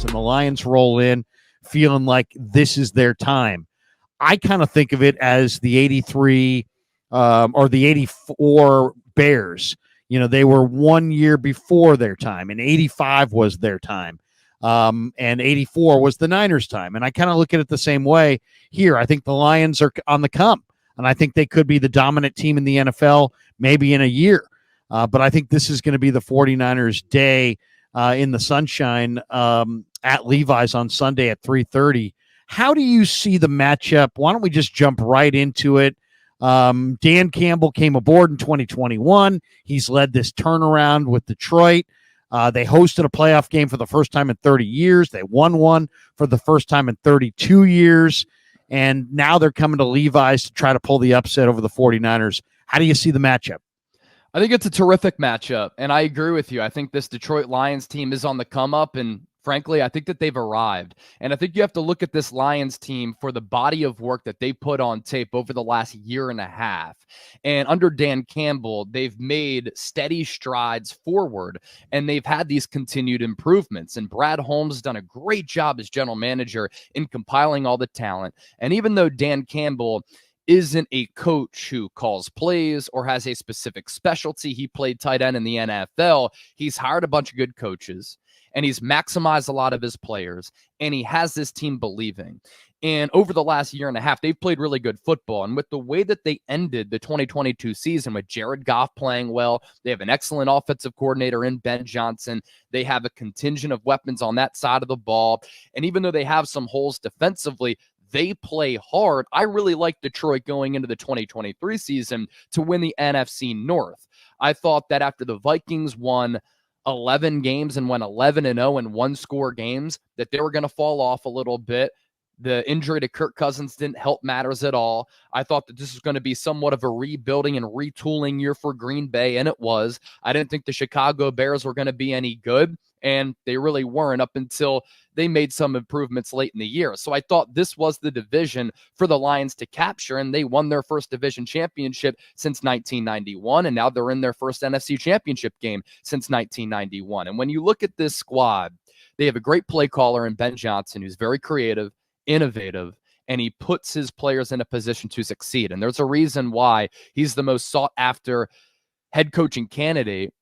and the Lions roll in feeling like this is their time. I kind of think of it as the 83 or the 84 Bears. You know, they were 1 year before their time, and 85 was their time. And 84 was the Niners' time. And I kind of look at it the same way here. I think the Lions are on the come, and I think they could be the dominant team in the NFL maybe in a year. But I think this is going to be the 49ers' day in the sunshine at Levi's on Sunday at 3:30. How do you see the matchup? Why don't we just jump right into it? Dan Campbell came aboard in 2021. He's led this turnaround with Detroit. They hosted a playoff game for the first time in 30 years. They won one for the first time in 32 years. And now they're coming to Levi's to try to pull the upset over the 49ers. How do you see the matchup? I think it's a terrific matchup, and I agree with you. I think this Detroit Lions team is on the come up, and frankly, I think that they've arrived. And I think you have to look at this Lions team for the body of work that they put on tape over the last year and a half. And under Dan Campbell, they've made steady strides forward, and they've had these continued improvements. And Brad Holmes has done a great job as general manager in compiling all the talent. And even though Dan Campbell isn't a coach who calls plays or has a specific specialty, he played tight end in the NFL, he's hired a bunch of good coaches, and he's maximized a lot of his players, and he has this team believing. And over the last year and a half, they've played really good football. And with the way that they ended the 2022 season with Jared Goff playing well, they have an excellent offensive coordinator in Ben Johnson. They have a contingent of weapons on that side of the ball. And even though they have some holes defensively, they play hard. I really like Detroit going into the 2023 season to win the NFC North. I thought that after the Vikings won 11 games and went 11-0 in one-score games, that they were going to fall off a little bit. The injury to Kirk Cousins didn't help matters at all. I thought that this was going to be somewhat of a rebuilding and retooling year for Green Bay, and it was. I didn't think the Chicago Bears were going to be any good, and they really weren't up until they made some improvements late in the year. So I thought this was the division for the Lions to capture, and they won their first division championship since 1991, and now they're in their first NFC Championship game since 1991. And when you look at this squad, they have a great play caller in Ben Johnson who's very creative, innovative, and he puts his players in a position to succeed. And there's a reason why he's the most sought after head coaching candidate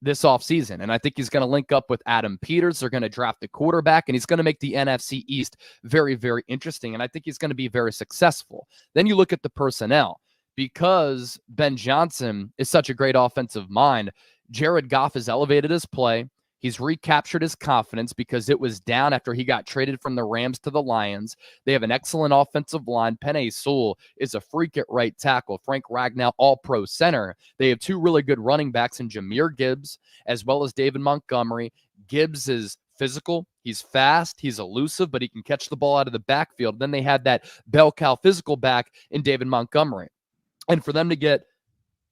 this offseason. And I think he's going to link up with Adam Peters. They're going to draft the quarterback, and he's going to make the NFC East very, very interesting. And I think he's going to be very successful. Then you look at the personnel. Because Ben Johnson is such a great offensive mind, Jared Goff has elevated his play. He's recaptured his confidence because it was down after he got traded from the Rams to the Lions. They have an excellent offensive line. Penei Sewell is a freak at right tackle. Frank Ragnow, all-pro center. They have two really good running backs in Jahmyr Gibbs as well as David Montgomery. Gibbs is physical. He's fast. He's elusive, but he can catch the ball out of the backfield. Then they had that bell cow physical back in David Montgomery. And for them to get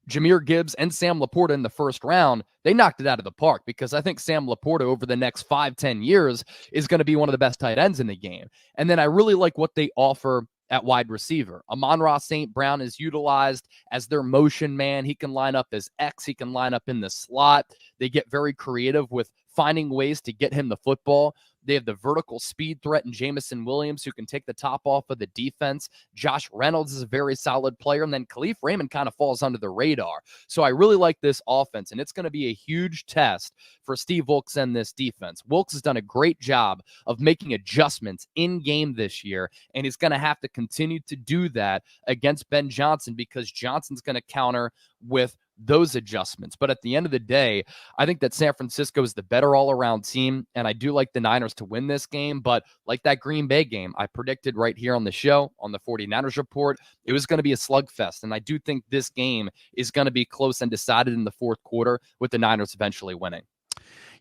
Jahmyr Gibbs and Sam Laporta in the first round, they knocked it out of the park, because I think Sam Laporta over the next 5-10 years is going to be one of the best tight ends in the game. And then I really like what they offer at wide receiver. Amon-Ra St. Brown is utilized as their motion man. He can line up as X. He can line up in the slot. They get very creative with finding ways to get him the football. They have the vertical speed threat in Jamison Williams, who can take the top off of the defense. Josh Reynolds is a very solid player. And then Khalif Raymond kind of falls under the radar. So I really like this offense, and it's going to be a huge test for Steve Wilks and this defense. Wilks has done a great job of making adjustments in game this year, and he's going to have to continue to do that against Ben Johnson, because Johnson's going to counter with those adjustments. But at the end of the day, I think that San Francisco is the better all-around team, and I do like the Niners to win this game. But like that Green Bay game, I predicted right here on the show, on the 49ers Report, it was going to be a slugfest, and I do think this game is going to be close and decided in the fourth quarter, with the Niners eventually winning.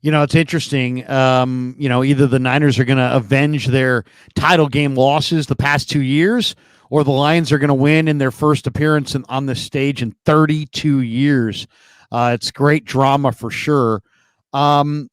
You know, it's interesting. Either the Niners are going to avenge their title game losses the past 2 years, or the Lions are going to win in their first appearance on this stage in 32 years. It's great drama for sure. Let's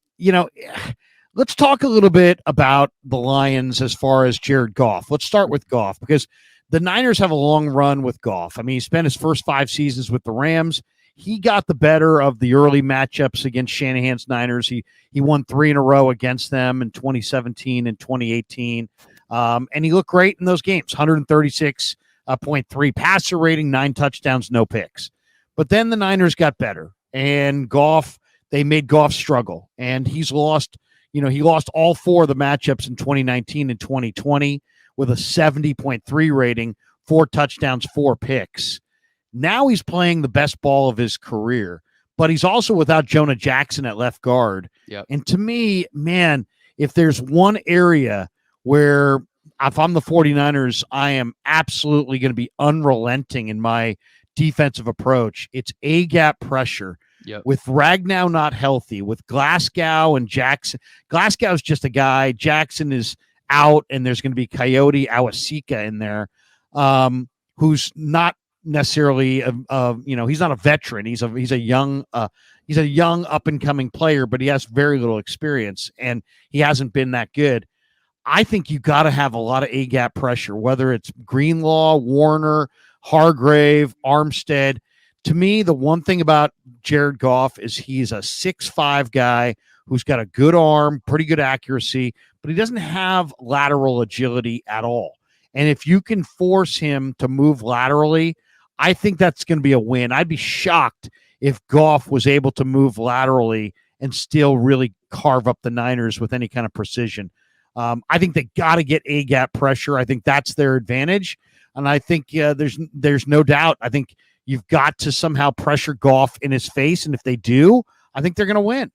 talk a little bit about the Lions as far as Jared Goff. Let's start with Goff, because the Niners have a long run with Goff. I mean, he spent his first 5 seasons with the Rams. he got the better of the early matchups against Shanahan's Niners. He won 3 in a row against them in 2017 and 2018. And he looked great in those games, 136.3 passer rating, 9 touchdowns, no picks. But then the Niners got better, and they made Goff struggle, and he lost all 4 of the matchups in 2019 and 2020 with a 70.3 rating, 4 touchdowns, 4 picks. Now he's playing the best ball of his career, but he's also without Jonah Jackson at left guard. Yep. And to me, man, if there's one area where if I'm the 49ers, I am absolutely going to be unrelenting in my defensive approach, it's A-gap pressure. Yep. With Ragnow not healthy, with Glasgow and Jackson. Glasgow's just a guy. Jackson is out, and there's going to be Coyote Awasika in there, who's not necessarily he's not a veteran. He's a young up and coming player, but he has very little experience, and he hasn't been that good. I think you got to have a lot of A-gap pressure, whether it's Greenlaw, Warner, Hargrave, Armstead. To me, the one thing about Jared Goff is he's a 6'5" guy who's got a good arm, pretty good accuracy, but he doesn't have lateral agility at all. And if you can force him to move laterally, I think that's going to be a win. I'd be shocked if Goff was able to move laterally and still really carve up the Niners with any kind of precision. I think they got to get A-gap pressure. I think that's their advantage. And I think there's no doubt. I think you've got to somehow pressure Goff in his face. And if they do, I think they're going to win.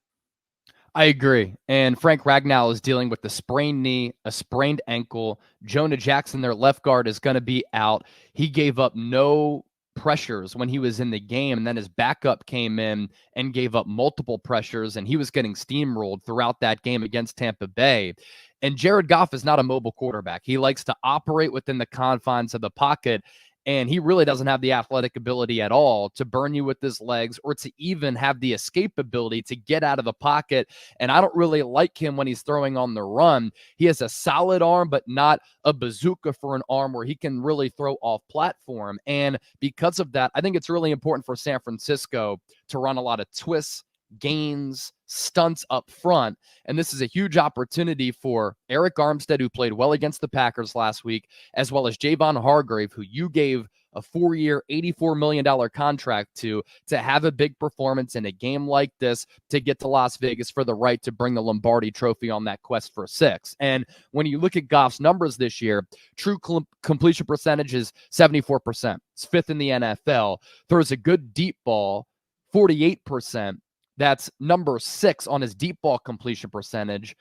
I agree. And Frank Ragnow is dealing with a sprained knee, a sprained ankle. Jonah Jackson, their left guard, is going to be out. He gave up no pressures when he was in the game, and then his backup came in and gave up multiple pressures, and he was getting steamrolled throughout that game against Tampa Bay. And Jared Goff is not a mobile quarterback. He likes to operate within the confines of the pocket, and he really doesn't have the athletic ability at all to burn you with his legs or to even have the escape ability to get out of the pocket. And I don't really like him when he's throwing on the run. He has a solid arm, but not a bazooka for an arm where he can really throw off platform. And because of that, I think it's really important for San Francisco to run a lot of twists, gains, stunts up front. And this is a huge opportunity for Eric Armstead, who played well against the Packers last week, as well as Javon Hargrave, who you gave a 4-year, $84 million contract to have a big performance in a game like this, to get to Las Vegas for the right to bring the Lombardi Trophy on that quest for 6. And when you look at Goff's numbers this year, true completion percentage is 74%. It's 5th in the NFL. Throws a good deep ball, 48%. That's number 6 on his deep ball completion percentage.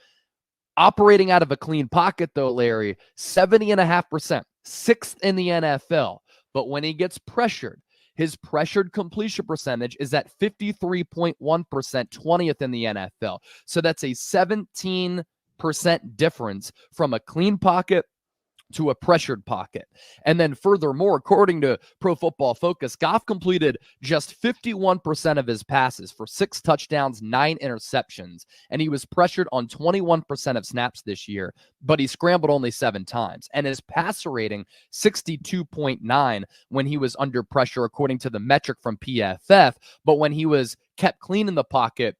Operating out of a clean pocket, though, Larry, 70.5%, 6th in the NFL. But when he gets pressured, his pressured completion percentage is at 53.1%, 20th in the NFL. So that's a 17% difference from a clean pocket to a pressured pocket. And then furthermore, according to Pro Football Focus, Goff completed just 51% of his passes for 6 touchdowns, 9 interceptions. And he was pressured on 21% of snaps this year, but he scrambled only 7 times. And his passer rating, 62.9 when he was under pressure, according to the metric from PFF. But when he was kept clean in the pocket,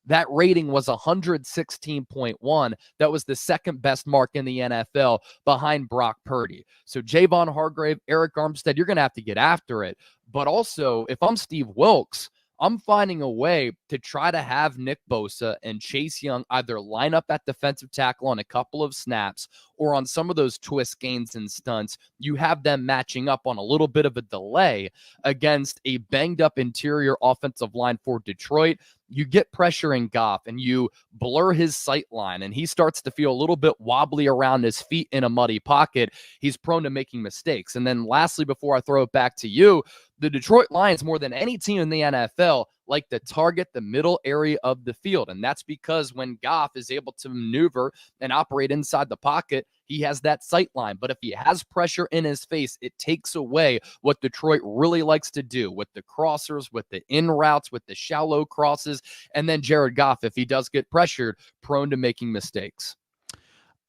that rating was 116.1. That was the second best mark in the NFL behind Brock Purdy. So Javon Hargrave, Eric Armstead, you're going to have to get after it. But also, if I'm Steve Wilkes, I'm finding a way to try to have Nick Bosa and Chase Young either line up at defensive tackle on a couple of snaps, or on some of those twist gains and stunts, you have them matching up on a little bit of a delay against a banged up interior offensive line for Detroit. You get pressuring Goff and you blur his sight line, and he starts to feel a little bit wobbly around his feet in a muddy pocket. He's prone to making mistakes. And then lastly, before I throw it back to you, the Detroit Lions, more than any team in the NFL, like to target the middle area of the field. And that's because when Goff is able to maneuver and operate inside the pocket, he has that sight line. But if he has pressure in his face, it takes away what Detroit really likes to do with the crossers, with the in routes, with the shallow crosses. And then Jared Goff, if he does get pressured, prone to making mistakes.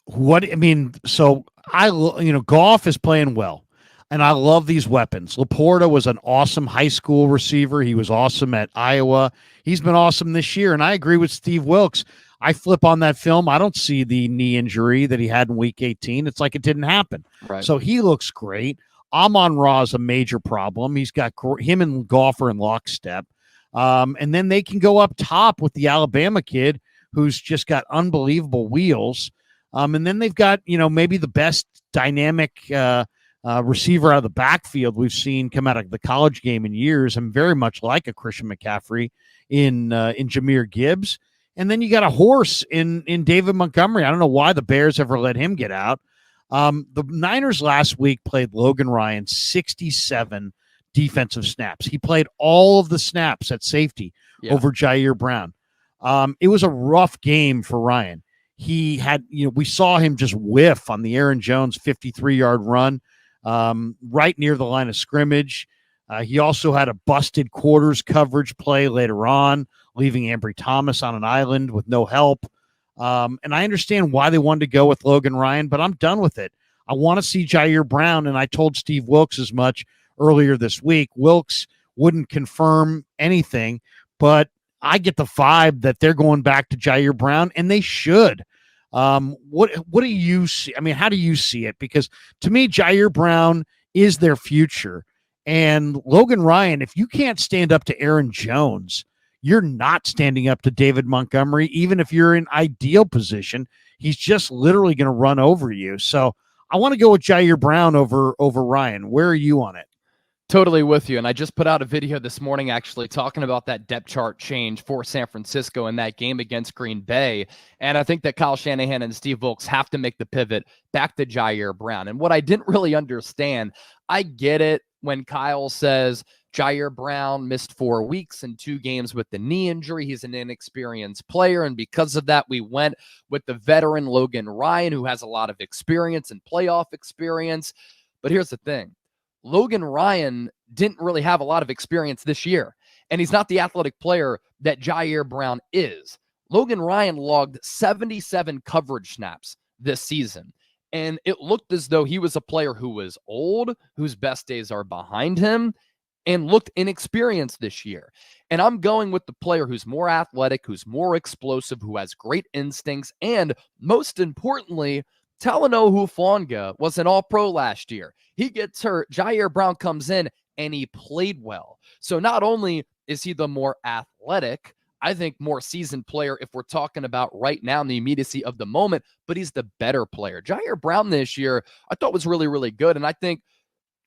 So Goff is playing well. And I love these weapons. Laporta was an awesome high school receiver. He was awesome at Iowa. He's been awesome this year. And I agree with Steve Wilkes. I flip on that film. I don't see the knee injury that he had in week 18. It's like it didn't happen. Right. So he looks great. Amon-Ra is a major problem. He's got him and Goff are in lockstep. And then they can go up top with the Alabama kid who's just got unbelievable wheels. And then they've got, maybe the best dynamic receiver out of the backfield we've seen come out of the college game in years, and very much like a Christian McCaffrey in Jahmyr Gibbs. And then you got a horse in David Montgomery. I don't know why the Bears ever let him get out. The Niners last week played Logan Ryan 67 defensive snaps. He played all of the snaps at safety over Jair Brown. It was a rough game for Ryan. He had, we saw him just whiff on the Aaron Jones 53-yard run right near the line of scrimmage. He also had a busted quarters coverage play later on, leaving Ambry Thomas on an island with no help. And I understand why they wanted to go with Logan Ryan, but I'm done with it. I want to see Jair Brown, and I told Steve Wilkes as much earlier this week. Wilkes wouldn't confirm anything, but I get the vibe that they're going back to Jair Brown, and they should. What do you see? I mean, how do you see it? Because to me, Jair Brown is their future. And Logan Ryan, if you can't stand up to Aaron Jones, you're not standing up to David Montgomery, even if you're in ideal position. He's just literally going to run over you. So I want to go with Jair Brown over Ryan. Where are you on it? Totally with you. And I just put out a video this morning actually talking about that depth chart change for San Francisco in that game against Green Bay. And I think that Kyle Shanahan and Steve Wilkes have to make the pivot back to Jair Brown. And what I didn't really understand, I get it when Kyle says Jair Brown missed 4 weeks and 2 games with the knee injury. He's an inexperienced player. And because of that, we went with the veteran Logan Ryan, who has a lot of experience and playoff experience. But here's the thing. Logan Ryan didn't really have a lot of experience this year, and he's not the athletic player that Jair Brown is. Logan Ryan logged 77 coverage snaps this season, and it looked as though he was a player who was old, whose best days are behind him, and looked inexperienced this year. And I'm going with the player who's more athletic, who's more explosive, who has great instincts, and most importantly, Talanoa Hufanga was an all-pro last year. He gets hurt. Jair Brown comes in, and he played well. So not only is he the more athletic, I think more seasoned player if we're talking about right now in the immediacy of the moment, but he's the better player. Jair Brown this year I thought was really, really good. And I think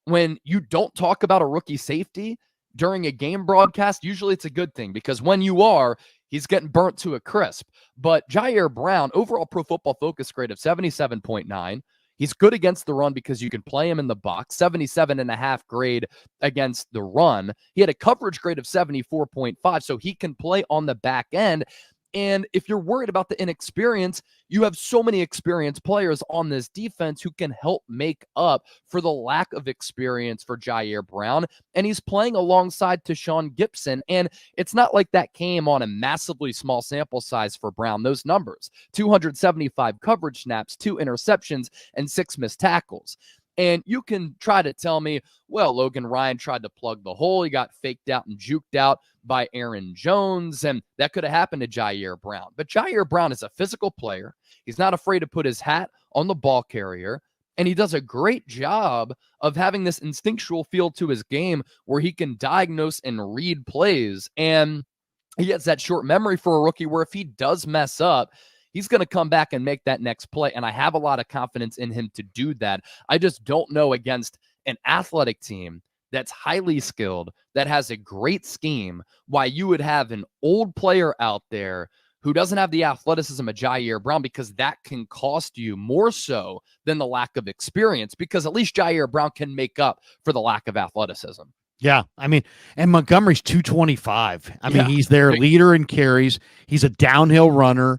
when you don't talk about a rookie safety during a game broadcast, usually it's a good thing, because when you are, he's getting burnt to a crisp. But Jair Brown, overall Pro Football Focus grade of 77.9. He's good against the run because you can play him in the box. 77.5 grade against the run. He had a coverage grade of 74.5, so he can play on the back end. And if you're worried about the inexperience, you have so many experienced players on this defense who can help make up for the lack of experience for Jair Brown. And he's playing alongside Tashawn Gibson. And it's not like that came on a massively small sample size for Brown. Those numbers, 275 coverage snaps, 2 interceptions, and 6 missed tackles. And you can try to tell me, well, Logan Ryan tried to plug the hole. He got faked out and juked out by Aaron Jones, and that could have happened to Jair Brown. But Jair Brown is a physical player. He's not afraid to put his hat on the ball carrier, and he does a great job of having this instinctual feel to his game where he can diagnose and read plays. And he has that short memory for a rookie where if he does mess up, he's going to come back and make that next play, and I have a lot of confidence in him to do that. I just don't know against an athletic team that's highly skilled, that has a great scheme, why you would have an old player out there who doesn't have the athleticism of Jair Brown, because that can cost you more so than the lack of experience, because at least Jair Brown can make up for the lack of athleticism. Yeah, I mean, and Montgomery's 225. I mean, he's their leader in carries. He's a downhill runner.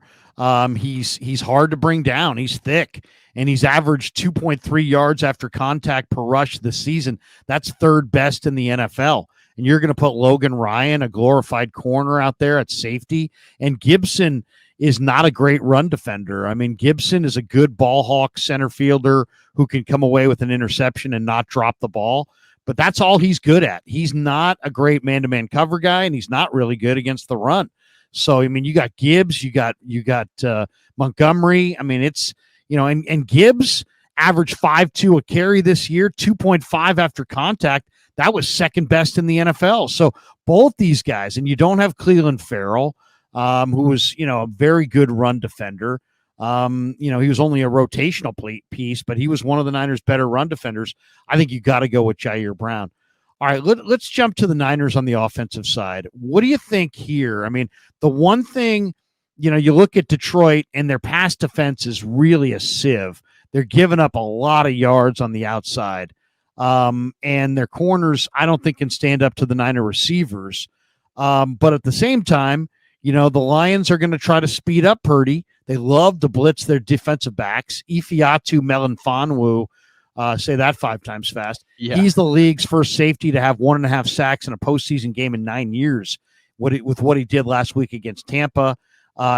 He's hard to bring down. He's thick, and he's averaged 2.3 yards after contact per rush this season. That's 3rd best in the NFL. And you're going to put Logan Ryan, a glorified corner, out there at safety. And Gibson is not a great run defender. I mean, Gibson is a good ball hawk center fielder who can come away with an interception and not drop the ball, but that's all he's good at. He's not a great man-to-man cover guy, and he's not really good against the run. So, I mean, you got Gibbs, you got Montgomery. I mean, it's, and Gibbs averaged 5.2 a carry this year, 2.5 after contact. That was second best in the NFL. So both these guys, and you don't have Cleveland Farrell, who was, a very good run defender. He was only a rotational piece, but he was one of the Niners' better run defenders. I think you got to go with Jair Brown. All right, let's jump to the Niners on the offensive side. What do you think here? I mean, the one thing, you look at Detroit and their pass defense is really a sieve. They're giving up a lot of yards on the outside. And their corners, I don't think, can stand up to the Niner receivers. But at the same time, the Lions are going to try to speed up Purdy. They love to blitz their defensive backs. Ifiatu Melanfonwu, say that 5 times fast. Yeah. He's the league's first safety to have 1.5 sacks in a postseason game in 9 years. With what he did last week against Tampa,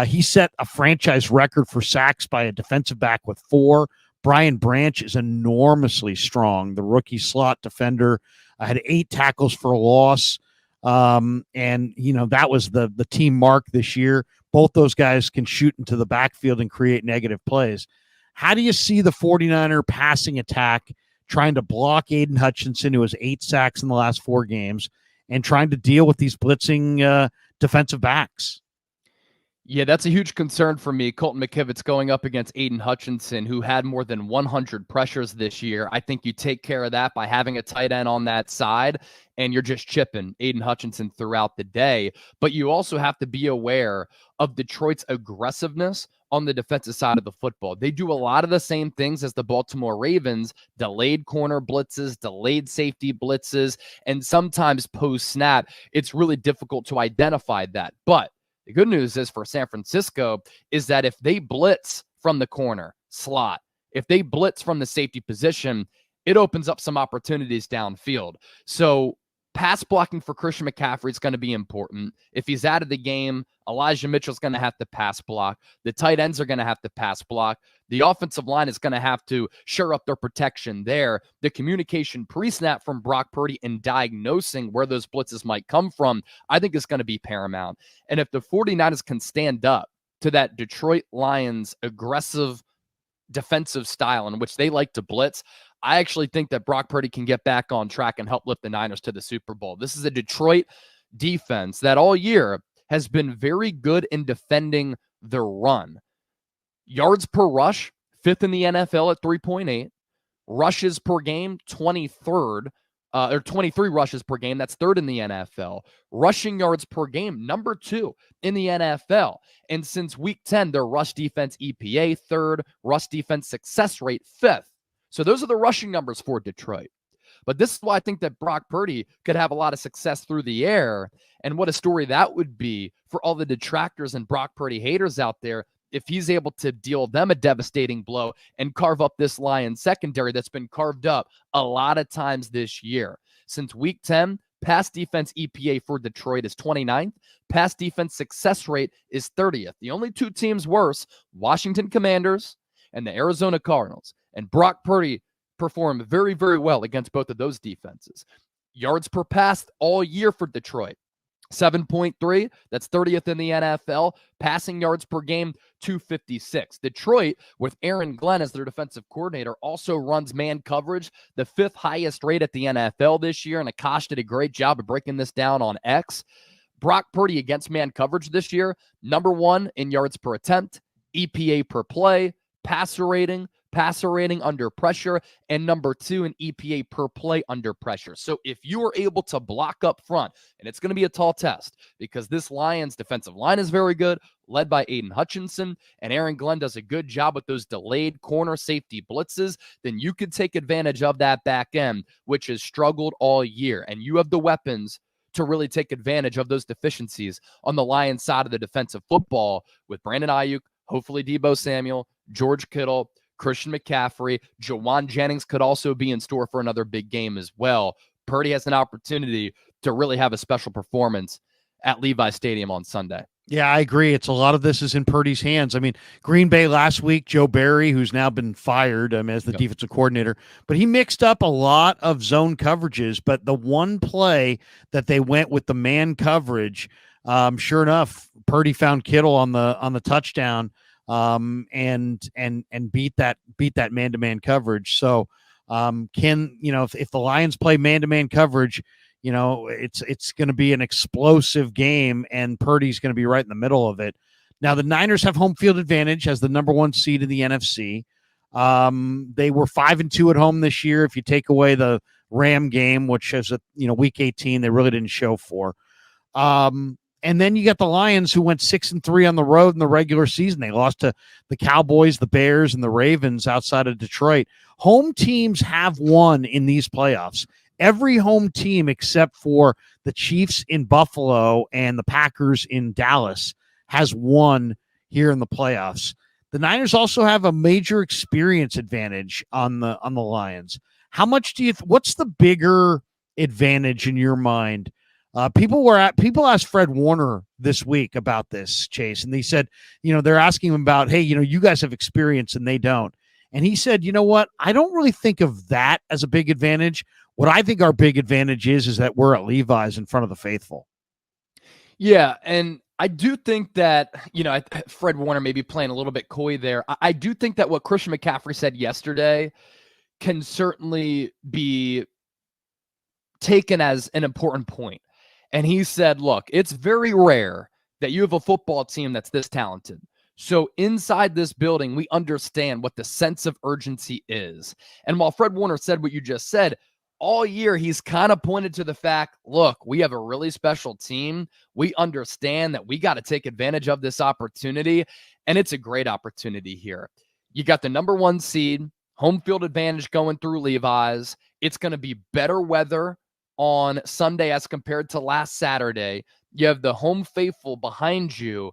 he set a franchise record for sacks by a defensive back with 4. Brian Branch is enormously strong. The rookie slot defender had 8 tackles for a loss. And that was the team mark this year. Both those guys can shoot into the backfield and create negative plays. How do you see the 49er passing attack trying to block Aiden Hutchinson, who has 8 sacks in the last 4 games, and trying to deal with these blitzing defensive backs? Yeah, that's a huge concern for me. Colton McKivitz going up against Aiden Hutchinson, who had more than 100 pressures this year. I think you take care of that by having a tight end on that side, and you're just chipping Aiden Hutchinson throughout the day. But you also have to be aware of Detroit's aggressiveness on the defensive side of the football. They do a lot of the same things as the Baltimore Ravens: delayed corner blitzes, delayed safety blitzes, and sometimes post-snap, it's really difficult to identify that. But the good news is for San Francisco is that if they blitz from the corner slot, if they blitz from the safety position, it opens up some opportunities downfield. So pass blocking for Christian McCaffrey is going to be important. If he's out of the game, Elijah Mitchell's going to have to pass block. The tight ends are going to have to pass block. The offensive line is going to have to shore up their protection there. The communication pre-snap from Brock Purdy and diagnosing where those blitzes might come from, I think is going to be paramount. And if the 49ers can stand up to that Detroit Lions aggressive defensive style in which they like to blitz, I actually think that Brock Purdy can get back on track and help lift the Niners to the Super Bowl. This is a Detroit defense that all year has been very good in defending the run. Yards per rush, 5th in the NFL at 3.8. Rushes per game, 23rd, or 23 rushes per game. That's 3rd in the NFL. Rushing yards per game, number 2 in the NFL. And since week 10, their rush defense EPA 3rd, rush defense success rate 5th. So those are the rushing numbers for Detroit. But this is why I think that Brock Purdy could have a lot of success through the air. And what a story that would be for all the detractors and Brock Purdy haters out there if he's able to deal them a devastating blow and carve up this Lions secondary that's been carved up a lot of times this year. Since week 10, pass defense EPA for Detroit is 29th. Pass defense success rate is 30th. The only 2 teams worse, Washington Commanders and the Arizona Cardinals. And Brock Purdy performed very, very well against both of those defenses. Yards per pass all year for Detroit, 7.3. That's 30th in the NFL. Passing yards per game, 256. Detroit, with Aaron Glenn as their defensive coordinator, also runs man coverage, the 5th highest rate at the NFL this year. And Akash did a great job of breaking this down on X. Brock Purdy against man coverage this year, number 1 in yards per attempt, EPA per play, passer rating under pressure, and number 2 in EPA per play under pressure. So if you are able to block up front, and it's going to be a tall test because this Lions defensive line is very good, led by Aiden Hutchinson, and Aaron Glenn does a good job with those delayed corner safety blitzes, then you could take advantage of that back end, which has struggled all year. And you have the weapons to really take advantage of those deficiencies on the Lions side of the defensive football with Brandon Ayuk, hopefully Deebo Samuel, George Kittle, Christian McCaffrey. Jawan Jennings could also be in store for another big game as well. Purdy has an opportunity to really have a special performance at Levi Stadium on Sunday. Yeah, I agree. It's a lot of this is in Purdy's hands. I mean, Green Bay last week, Joe Barry, who's now been fired as the defensive coordinator, but he mixed up a lot of zone coverages. But the one play that they went with the man coverage, sure enough, Purdy found Kittle on the touchdown, and beat that man-to-man coverage. So, if the Lions play man-to-man coverage, it's going to be an explosive game, and Purdy's going to be right in the middle of it. Now, the Niners have home field advantage as the number one seed in the NFC. They were 5-2 at home this year. If you take away the Ram game, which is week 18, they really didn't show for. And then you got the Lions, who went 6-3 on the road in the regular season. They lost to the Cowboys, the Bears, and the Ravens outside of Detroit. Home teams have won in these playoffs. Every home team except for the Chiefs in Buffalo and the Packers in Dallas has won here in the playoffs. The Niners also have a major experience advantage on the Lions. How much do you? What's the bigger advantage in your mind? People asked Fred Warner this week about this, Chase, and they said, they're asking him about, hey, you guys have experience and they don't. And he said, you know what? I don't really think of that as a big advantage. What I think our big advantage is that we're at Levi's in front of the faithful. Yeah, and I do think that, Fred Warner may be playing a little bit coy there. I do think that what Christian McCaffrey said yesterday can certainly be taken as an important point. And he said, look, it's very rare that you have a football team that's this talented. So inside this building, we understand what the sense of urgency is. And while Fred Warner said what you just said, all year he's kind of pointed to the fact, look, we have a really special team. We understand that we got to take advantage of this opportunity, and it's a great opportunity here. You got the number one seed, home field advantage going through Levi's. It's going to be better weather on Sunday as compared to last Saturday. You have the home faithful behind you.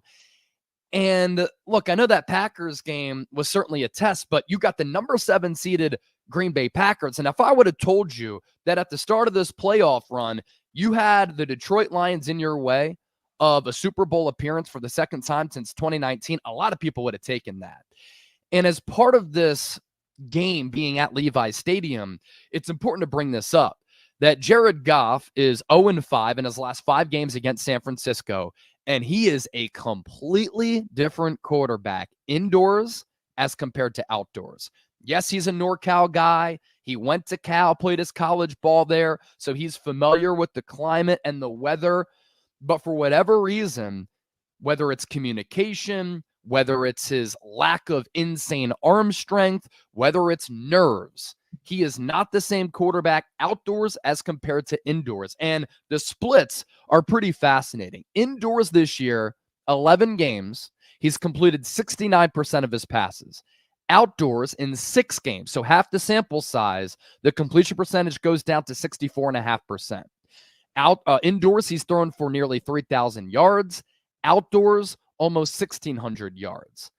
And look, I know that Packers game was certainly a test, but you got the number 7 seeded Green Bay Packers. And if I would have told you that at the start of this playoff run, you had the Detroit Lions in your way of a Super Bowl appearance for the second time since 2019, a lot of people would have taken that. And as part of this game being at Levi's Stadium, it's important to bring this up, that Jared Goff is 0-5 in his last 5 games against San Francisco. And he is a completely different quarterback indoors as compared to outdoors. Yes, he's a NorCal guy. He went to Cal, played his college ball there, so he's familiar with the climate and the weather. But for whatever reason, whether it's communication, whether it's his lack of insane arm strength, whether it's nerves, he is not the same quarterback outdoors as compared to indoors. And the splits are pretty fascinating. Indoors this year, 11 games, he's completed 69% of his passes. Outdoors in 6 games, so half the sample size, the completion percentage goes down to 64.5%. Indoors, he's thrown for nearly 3,000 yards. Outdoors, almost 1,600 yards.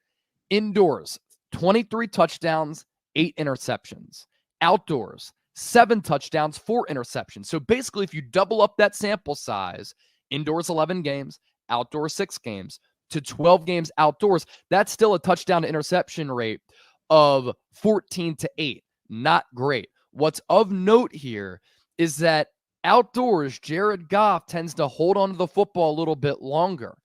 Indoors, 23 touchdowns, 8 interceptions. Outdoors, 7 touchdowns, 4 interceptions. So basically, if you double up that sample size, indoors 11 games, outdoors 6 games, to 12 games outdoors, that's still a touchdown to interception rate of 14-8. Not great. What's of note here is that outdoors, Jared Goff tends to hold on to the football a little bit longer.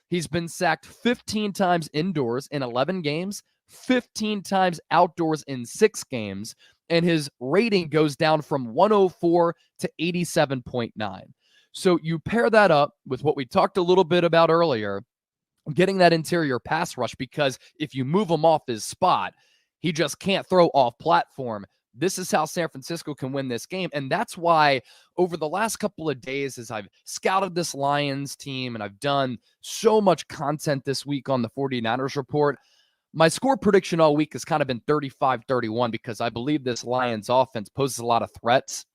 He's been sacked 15 times indoors in 11 games, 15 times outdoors in 6 games, and his rating goes down from 104 to 87.9. So you pair that up with what we talked a little bit about earlier, getting that interior pass rush, because if you move him off his spot, he just can't throw off platform. This is how San Francisco can win this game. And that's why over the last couple of days, as I've scouted this Lions team and I've done so much content this week on the 49ers report, my score prediction all week has kind of been 35-31 because I believe this Lions offense poses a lot of threats.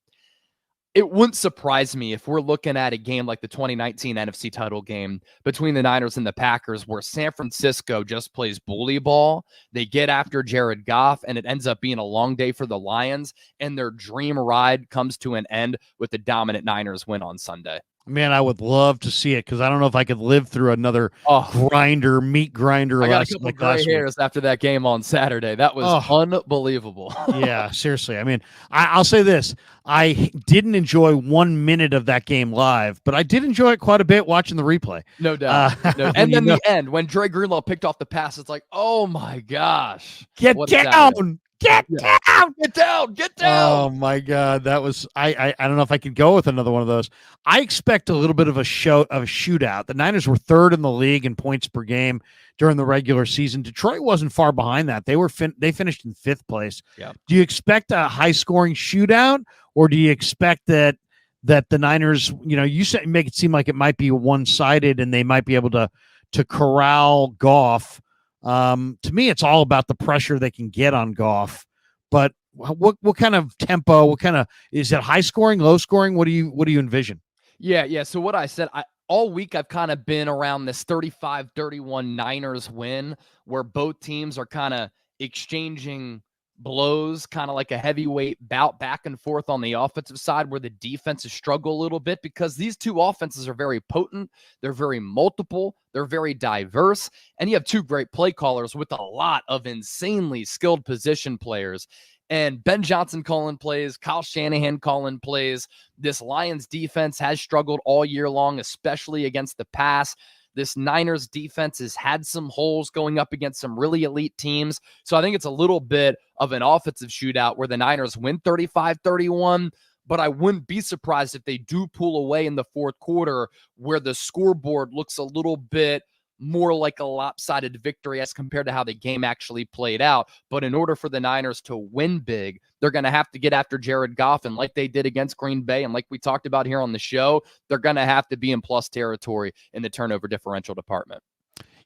It wouldn't surprise me if we're looking at a game like the 2019 NFC title game between the Niners and the Packers, where San Francisco just plays bully ball. They get after Jared Goff, and it ends up being a long day for the Lions, and their dream ride comes to an end with the dominant Niners win on Sunday. Man, I would love to see it because I don't know if I could live through another Oh, meat grinder I got a last, couple like gray last week. hairs after that game on Saturday. That was Oh, unbelievable. yeah, seriously. I mean, I'll say this. I didn't enjoy 1 minute of that game live, but I did enjoy it quite a bit watching the replay. No doubt. No, When and you then know, the end, when Dre Greenlaw picked off the pass, it's like, oh my gosh. get What a Saturday. down, get Yeah. down. Get down, get Oh down. my God, that was I don't know if I could go with another one of those. I expect a little bit of a shootout. The Niners were third in the league in points per game during the regular season. Detroit wasn't far behind that. They finished in fifth place. Yeah. Do you expect a high scoring shootout, or do you expect that the Niners, you said make it seem like it might be one sided and they might be able to corral Goff? To me, it's all about the pressure they can get on Goff. But what kind of tempo? What kind of is it? High scoring, low scoring? What do you envision? Yeah. So what I said, all week I've kind of been around this 35-31 Niners win where both teams are kind of exchanging blows, kind of like a heavyweight bout back and forth on the offensive side where the defenses struggle a little bit because these two offenses are very potent. They're very multiple. They're very diverse. And you have two great play callers with a lot of insanely skilled position players. And Ben Johnson calling plays, Kyle Shanahan calling plays. This Lions defense has struggled all year long, especially against the pass. This Niners defense has had some holes going up against some really elite teams. So I think it's a little bit of an offensive shootout where the Niners win 35-31. But I wouldn't be surprised if they do pull away in the fourth quarter where the scoreboard looks a little bit more like a lopsided victory as compared to how the game actually played out. But in order for the Niners to win big, they're going to have to get after Jared Goff. And like they did against Green Bay, and like we talked about here on the show, they're going to have to be in plus territory in the turnover differential department.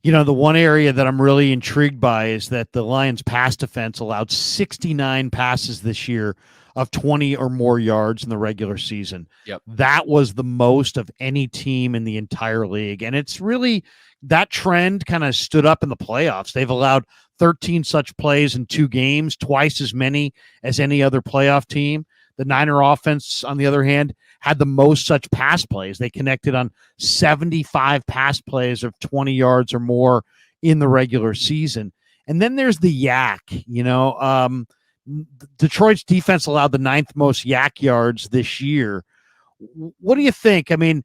The one area that I'm really intrigued by is that the Lions pass defense allowed 69 passes this year of 20 or more yards in the regular season. Yep. That was the most of any team in the entire league. And it's really that trend kind of stood up in the playoffs. They've allowed 13 such plays in 2 games, twice as many as any other playoff team. The Niner offense, on the other hand, had the most such pass plays. They connected on 75 pass plays of 20 yards or more in the regular season. And then there's the yak. Detroit's defense allowed the 9th most yak yards this year. What do you think? I mean,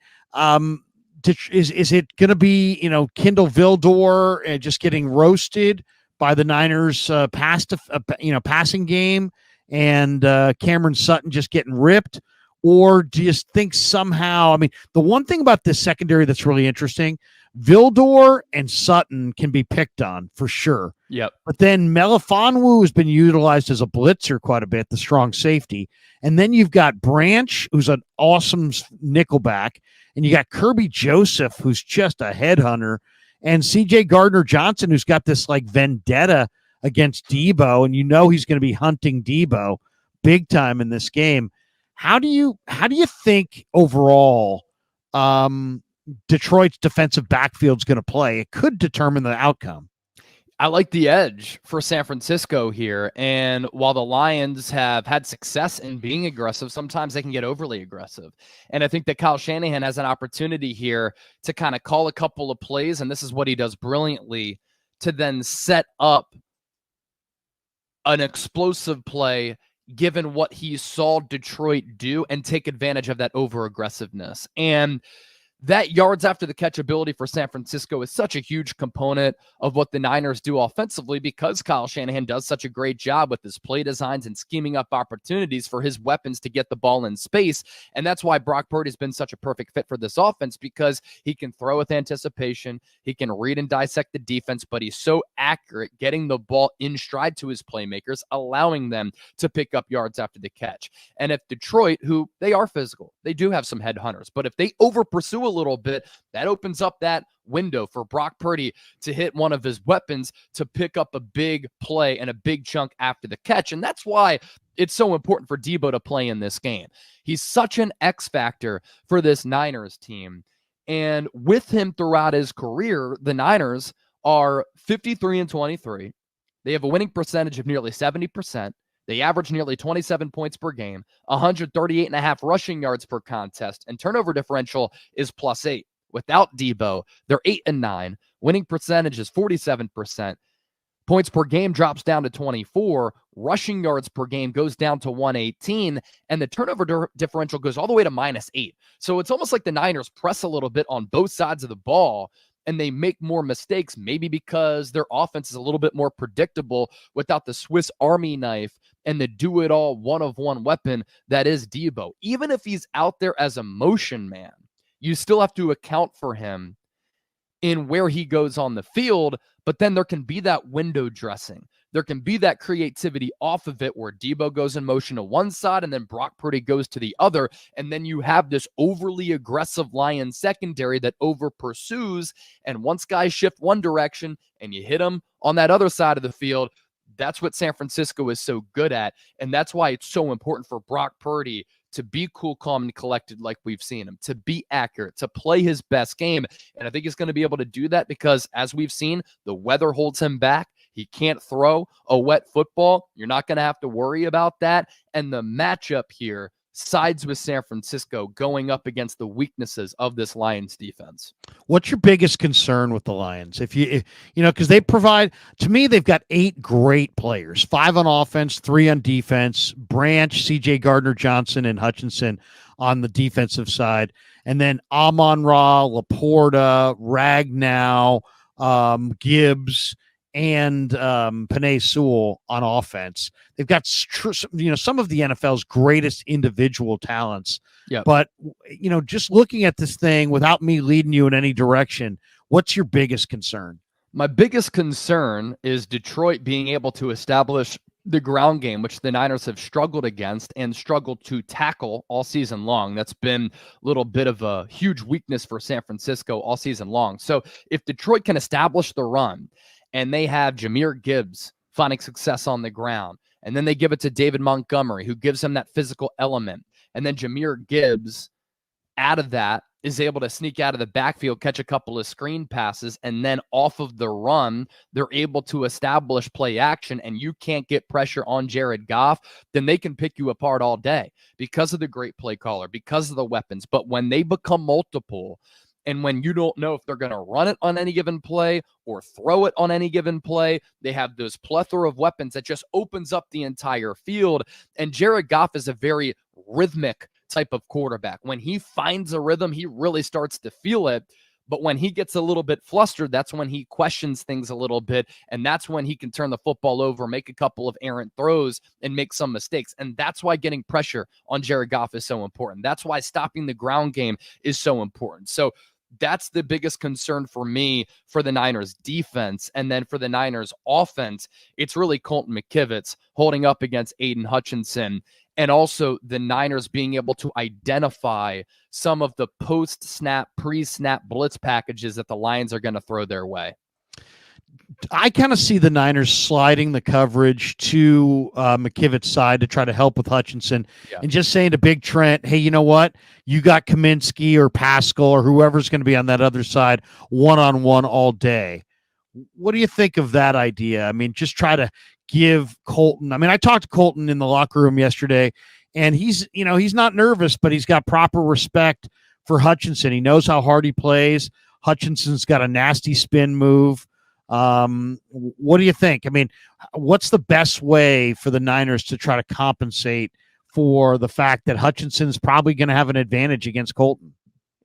is it going to be, Kindle Vildor just getting roasted by the Niners passing game and Cameron Sutton just getting ripped? Or do you think somehow, I mean, the one thing about this secondary that's really interesting, Vildor and Sutton can be picked on for sure. Yep. But then Melifonwu has been utilized as a blitzer quite a bit, the strong safety. And then you've got Branch, who's an awesome nickelback. And you got Kirby Joseph, who's just a headhunter. And C.J. Gardner-Johnson, who's got this like vendetta against Deebo. And he's going to be hunting Deebo big time in this game. How do you think overall Detroit's defensive backfield is going to play? It could determine the outcome. I like the edge for San Francisco here. And while the Lions have had success in being aggressive, sometimes they can get overly aggressive. And I think that Kyle Shanahan has an opportunity here to kind of call a couple of plays, and this is what he does brilliantly, to then set up an explosive play given what he saw Detroit do and take advantage of that over-aggressiveness. And that yards after the catch ability for San Francisco is such a huge component of what the Niners do offensively because Kyle Shanahan does such a great job with his play designs and scheming up opportunities for his weapons to get the ball in space. And that's why Brock Purdy's been such a perfect fit for this offense because he can throw with anticipation, he can read and dissect the defense, but he's so accurate getting the ball in stride to his playmakers, allowing them to pick up yards after the catch. And if Detroit, who they are physical, they do have some headhunters, but if they over pursue a little bit, that opens up that window for Brock Purdy to hit one of his weapons to pick up a big play and a big chunk after the catch. And that's why it's so important for Deebo to play in this game. He's such an X factor for this Niners team. And with him throughout his career, the Niners are 53-23. They have a winning percentage of nearly 70%. They average nearly 27 points per game, 138.5 rushing yards per contest, and turnover differential is +8. Without Deebo, they're 8-9. Winning percentage is 47%. Points per game drops down to 24. Rushing yards per game goes down to 118. And the turnover differential goes all the way to -8. So it's almost like the Niners press a little bit on both sides of the ball, and they make more mistakes, maybe because their offense is a little bit more predictable without the Swiss Army knife and the do-it-all one-of-one weapon that is Deebo. Even if he's out there as a motion man, you still have to account for him in where he goes on the field, but then there can be that window dressing. There can be that creativity off of it where Deebo goes in motion to one side and then Brock Purdy goes to the other, and then you have this overly aggressive Lions secondary that over pursues, and once guys shift one direction and you hit them on that other side of the field, that's what San Francisco is so good at, and that's why it's so important for Brock Purdy to be cool, calm, and collected like we've seen him, to be accurate, to play his best game. And I think he's going to be able to do that because, as we've seen, the weather holds him back. He can't throw a wet football. You're not going to have to worry about that. And the matchup here sides with San Francisco going up against the weaknesses of this Lions defense. What's your biggest concern with the Lions? If you know, because they provide, to me, they've got 8 great players, 5 on offense, 3 on defense, Branch, CJ Gardner-Johnson, and Hutchinson on the defensive side. And then Amon-Ra, Laporta, Ragnow, Gibbs, and Penei Sewell on offense. They've got some of the NFL's greatest individual talents. Yep. But just looking at this thing without me leading you in any direction, what's your biggest concern? My biggest concern is Detroit being able to establish the ground game, which the Niners have struggled against and struggled to tackle all season long. That's been a little bit of a huge weakness for San Francisco all season long. So if Detroit can establish the run, and they have Jahmyr Gibbs finding success on the ground, and then they give it to David Montgomery, who gives him that physical element, and then Jahmyr Gibbs, out of that, is able to sneak out of the backfield, catch a couple of screen passes, and then off of the run, they're able to establish play action, and you can't get pressure on Jared Goff, then they can pick you apart all day because of the great play caller, because of the weapons. But when they become multiple, and when you don't know if they're going to run it on any given play or throw it on any given play, they have those plethora of weapons that just opens up the entire field. And Jared Goff is a very rhythmic type of quarterback. When he finds a rhythm, he really starts to feel it. But when he gets a little bit flustered, that's when he questions things a little bit. And that's when he can turn the football over, make a couple of errant throws, and make some mistakes. And that's why getting pressure on Jared Goff is so important. That's why stopping the ground game is so important. So that's the biggest concern for me for the Niners defense. And then for the Niners offense, it's really Colton McKivitz holding up against Aiden Hutchinson. And also the Niners being able to identify some of the post-snap, pre-snap blitz packages that the Lions are going to throw their way. I kind of see the Niners sliding the coverage to McKivitz's side to try to help with Hutchinson, and just saying to Big Trent, hey, you know what? You got Kaminsky or Pascal or whoever's going to be on that other side one-on-one all day. What do you think of that idea? I mean, just try to give Colton. I mean, I talked to Colton in the locker room yesterday, and he's not nervous, but he's got proper respect for Hutchinson. He knows how hard he plays. Hutchinson's got a nasty spin move. What do you think? I mean, what's the best way for the Niners to try to compensate for the fact that Hutchinson's probably going to have an advantage against Colton?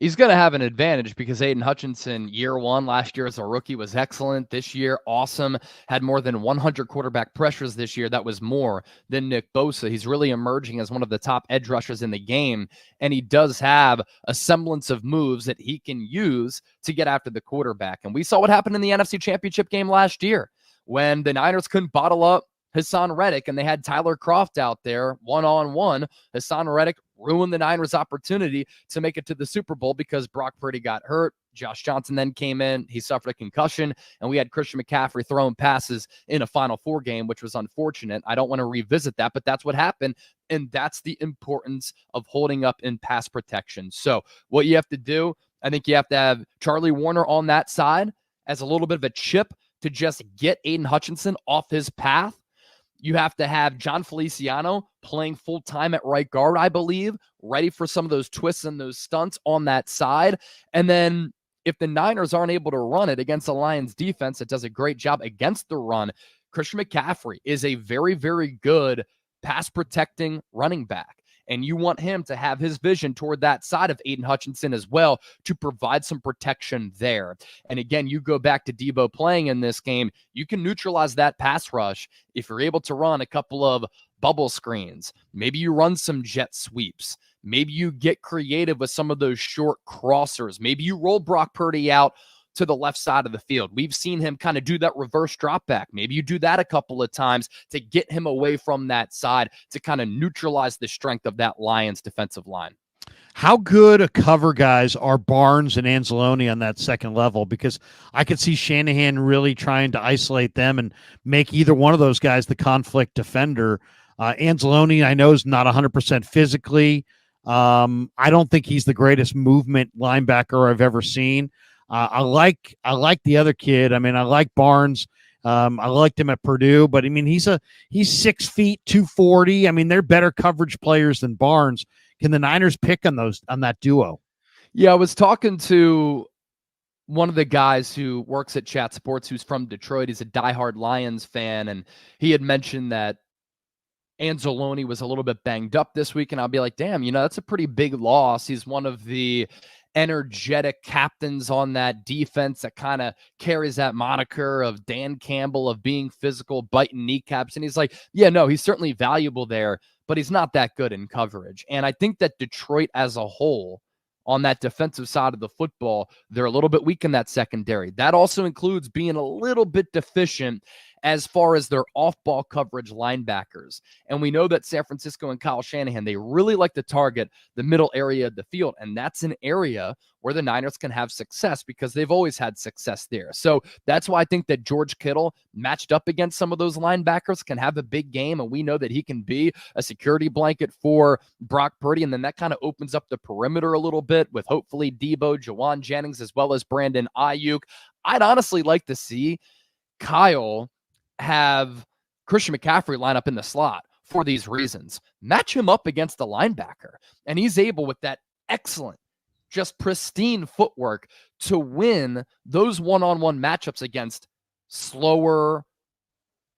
He's going to have an advantage because Aiden Hutchinson, year one, last year as a rookie, was excellent. This year, awesome. Had more than 100 quarterback pressures this year. That was more than Nick Bosa. He's really emerging as one of the top edge rushers in the game, and he does have a semblance of moves that he can use to get after the quarterback. And we saw what happened in the NFC Championship game last year when the Niners couldn't bottle up Hassan Reddick, and they had Tyler Kroft out there one-on-one. Hassan Reddick ruined the Niners' opportunity to make it to the Super Bowl because Brock Purdy got hurt. Josh Johnson then came in. He suffered a concussion, and we had Christian McCaffrey throwing passes in a Final Four game, which was unfortunate. I don't want to revisit that, but that's what happened, and that's the importance of holding up in pass protection. So what you have to do, I think you have to have Charlie Warner on that side as a little bit of a chip to just get Aiden Hutchinson off his path. You have to have John Feliciano playing full-time at right guard, I believe, ready for some of those twists and those stunts on that side. And then if the Niners aren't able to run it against the Lions defense that does a great job against the run, Christian McCaffrey is a very, very good pass-protecting running back. And you want him to have his vision toward that side of Aiden Hutchinson as well to provide some protection there. And again, you go back to Deebo playing in this game, you can neutralize that pass rush if you're able to run a couple of bubble screens. Maybe you run some jet sweeps. Maybe you get creative with some of those short crossers. Maybe you roll Brock Purdy out to the left side of the field. We've seen him kind of do that reverse drop back. Maybe you do that a couple of times to get him away from that side to kind of neutralize the strength of that Lions defensive line. How good a cover guys are Barnes and Anzalone on that second level? Because I could see Shanahan really trying to isolate them and make either one of those guys the conflict defender. Anzalone, I know, is not 100% physically. I don't think he's the greatest movement linebacker I've ever seen. I like the other kid. I mean, I like Barnes. I liked him at Purdue, but I mean, he's 6 feet, 240. I mean, they're better coverage players than Barnes. Can the Niners pick on that duo? Yeah, I was talking to one of the guys who works at Chat Sports who's from Detroit. He's a diehard Lions fan, and he had mentioned that Anzalone was a little bit banged up this week, and I'll be like, damn, that's a pretty big loss. He's one of the energetic captains on that defense that kind of carries that moniker of Dan Campbell, of being physical, biting kneecaps. And he's like, yeah, no, he's certainly valuable there, but he's not that good in coverage. And I think that Detroit as a whole, on that defensive side of the football, they're a little bit weak in that secondary. That also includes being a little bit deficient as far as their off-ball coverage linebackers. And we know that San Francisco and Kyle Shanahan, they really like to target the middle area of the field. And that's an area where the Niners can have success because they've always had success there. So that's why I think that George Kittle, matched up against some of those linebackers, can have a big game. And we know that he can be a security blanket for Brock Purdy. And then that kind of opens up the perimeter a little bit with hopefully Deebo, Jawan Jennings, as well as Brandon Ayuk. I'd honestly like to see Kyle have Christian McCaffrey line up in the slot for these reasons. Match him up against the linebacker, and he's able, with that excellent, just pristine footwork, to win those one-on-one matchups against slower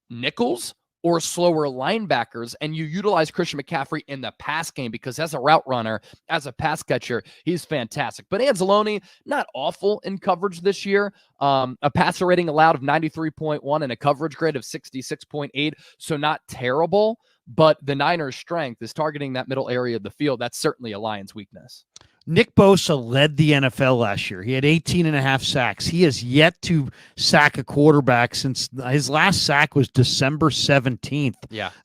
nickels or slower linebackers, and you utilize Christian McCaffrey in the pass game because as a route runner, as a pass catcher, he's fantastic. But Anzalone, not awful in coverage this year. A passer rating allowed of 93.1 and a coverage grade of 66.8, so not terrible. But the Niners' strength is targeting that middle area of the field. That's certainly a Lions' weakness. Nick Bosa led the NFL last year. He had 18.5 sacks. He has yet to sack a quarterback since his last sack was December 17th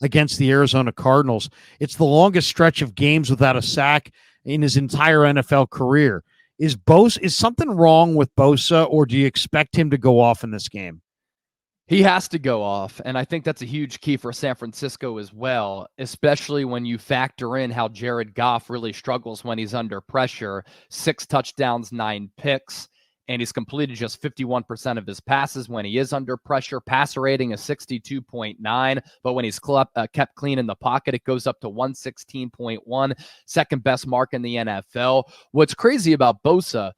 against the Arizona Cardinals. It's the longest stretch of games without a sack in his entire NFL career. Is something wrong with Bosa, or do you expect him to go off in this game? He has to go off, and I think that's a huge key for San Francisco as well, especially when you factor in how Jared Goff really struggles when he's under pressure. 6 touchdowns, 9 picks, and he's completed just 51% of his passes when he is under pressure. Passer rating is 62.9, but when he's kept clean in the pocket, it goes up to 116.1, second best mark in the NFL. What's crazy about Bosa,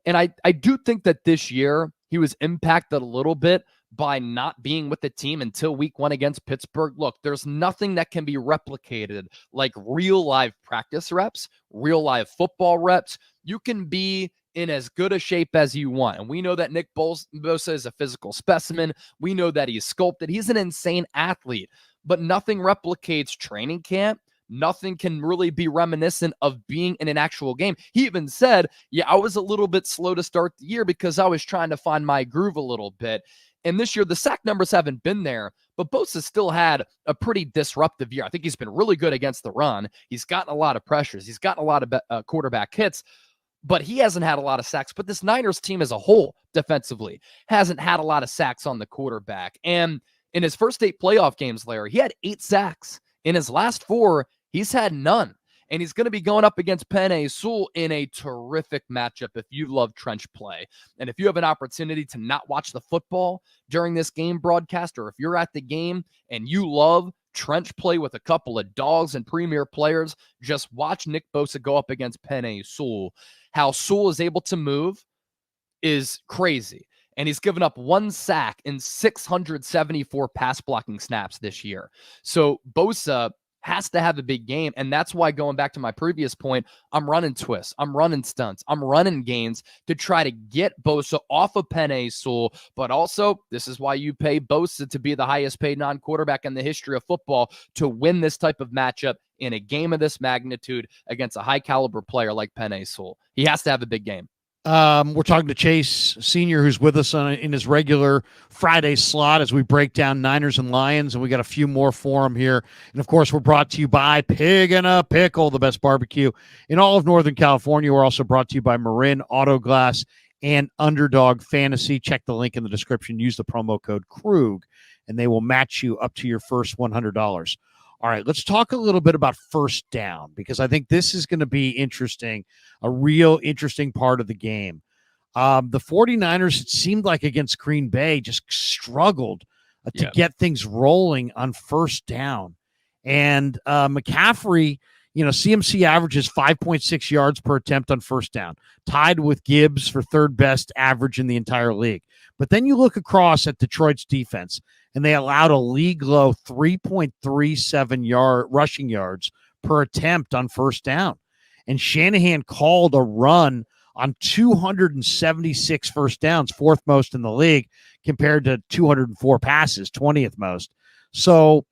and I do think that this year he was impacted a little bit by not being with the team until week 1 against Pittsburgh. Look, there's nothing that can be replicated like real live practice reps, real live football reps. You can be in as good a shape as you want. And we know that Nick Bosa is a physical specimen. We know that he's sculpted. He's an insane athlete, but nothing replicates training camp. Nothing can really be reminiscent of being in an actual game. He even said, I was a little bit slow to start the year because I was trying to find my groove a little bit. And this year, the sack numbers haven't been there, but Bosa still had a pretty disruptive year. I think he's been really good against the run. He's gotten a lot of pressures. He's gotten a lot of quarterback hits, but he hasn't had a lot of sacks. But this Niners team as a whole, defensively, hasn't had a lot of sacks on the quarterback. And in his first 8 playoff games, Larry, he had 8 sacks. In his last 4, he's had none. And he's going to be going up against Penei Sewell in a terrific matchup if you love trench play. And if you have an opportunity to not watch the football during this game broadcast, or if you're at the game and you love trench play with a couple of dogs and premier players, just watch Nick Bosa go up against Penei Sewell. How Sewell is able to move is crazy. And he's given up 1 sack in 674 pass blocking snaps this year. So Bosa has to have a big game. And that's why, going back to my previous point, I'm running twists, I'm running stunts, I'm running gains to try to get Bosa off of Penei Sewell. But also, this is why you pay Bosa to be the highest paid non-quarterback in the history of football, to win this type of matchup in a game of this magnitude against a high caliber player like Penei Sewell. He has to have a big game. We're talking to Chase Sr., who's with us in his regular Friday slot as we break down Niners and Lions, and we got a few more for him here. And, of course, we're brought to you by Pig and a Pickle, the best barbecue in all of Northern California. We're also brought to you by Marin Auto Glass and Underdog Fantasy. Check the link in the description. Use the promo code Krueg, and they will match you up to your first $100. All right, let's talk a little bit about first down, because I think this is going to be interesting, a real interesting part of the game. The 49ers, it seemed like against Green Bay, just struggled to get things rolling on first down. And McCaffrey, CMC averages 5.6 yards per attempt on first down, tied with Gibbs for third best average in the entire league. But then you look across at Detroit's defense, and they allowed a league-low 3.37 rushing yards per attempt on first down. And Shanahan called a run on 276 first downs, fourth most in the league, compared to 204 passes, 20th most. So